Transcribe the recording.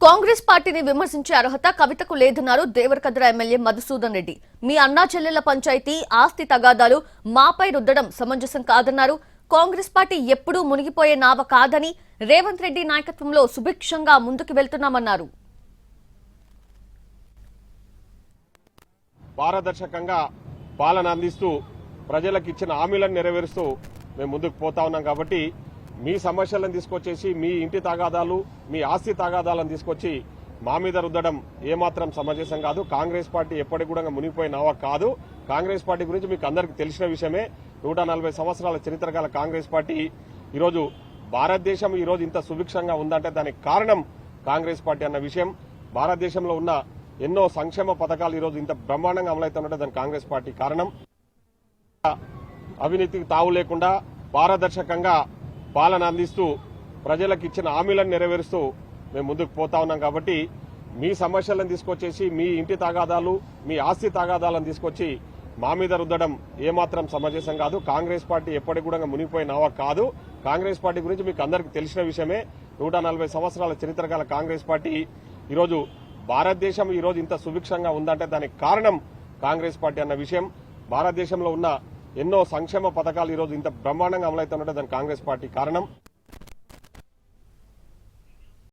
కాంగ్రెస్ పార్టీని విమర్శించే అర్హత కవితకు లేదన్నారు దేవరకద్ర ఎమ్మెల్యే మధుసూదన్ రెడ్డి. మీ అన్నా చెల్లెళ్ల పంచాయతీ ఆస్తి తగాదాలు మాపై రుద్దడం సమంజసం కాదన్నారు. కాంగ్రెస్ పార్టీ ఎప్పుడూ మునిగిపోయే నావ కాదని, రేవంత్ రెడ్డి నాయకత్వంలో సుభిక్షంగా ముందుకు వెళ్తున్నామన్నారు. పారదర్శకంగా పాలన అందిస్తూ ప్రజలకు ఇచ్చిన హామీలను నెరవేరుస్తూ మేము ముందుకు పోతా ఉన్నాం. కాబట్టి మీ సమస్యలను తీసుకొచ్చేసి మీ ఇంటి తగాదాలు, మీ ఆస్తి తగాదాలను తీసుకొచ్చి మా మీద రుద్దడం ఏమాత్రం సమంజసం కాదు. కాంగ్రెస్ పార్టీ ఎప్పటికి కూడా మునిగిపోయిన నావ కాదు. కాంగ్రెస్ పార్టీ గురించి మీకు అందరికీ తెలిసిన విషయమే. 140 సంవత్సరాల చరిత్ర గల కాంగ్రెస్ పార్టీ ఈరోజు భారతదేశం ఈరోజు ఇంత సుభిక్షంగా ఉందంటే దానికి కారణం కాంగ్రెస్ పార్టీ అన్న విషయం. భారతదేశంలో ఉన్న ఎన్నో సంక్షేమ పథకాలు ఈరోజు ఇంత బ్రహ్మాండంగా అమలవుతున్నట్టే దానికి కాంగ్రెస్ పార్టీ కారణం. అవినీతికి తావు లేకుండా పారదర్శకంగా పాలన అందిస్తూ ప్రజలకు ఇచ్చిన హామీలను నెరవేరుస్తూ మేము ముందుకు పోతా ఉన్నాం. కాబట్టి మీ సమస్యలను తీసుకొచ్చేసి మీ ఇంటి తగాదాలు, మీ ఆస్తి తగాదాలను తీసుకొచ్చి మా మీద రుద్దడం ఏమాత్రం సమంజసం కాదు. కాంగ్రెస్ పార్టీ ఎప్పటికి కూడా మునిగిపోయిన నావ కాదు. కాంగ్రెస్ పార్టీ గురించి మీకు అందరికీ తెలిసిన విషయమే. 140 సంవత్సరాల చరిత్ర గల కాంగ్రెస్ పార్టీ ఈరోజు భారతదేశం ఈరోజు ఇంత సుభిక్షంగా ఉందంటే దానికి కారణం కాంగ్రెస్ పార్టీ అన్న విషయం. భారతదేశంలో ఉన్న ఎన్నో సంక్షేమ పథకాలు ఈరోజు ఇంత బ్రహ్మాండంగా అమలవుతున్నట్టే దానికి కాంగ్రెస్ పార్టీ కారణం.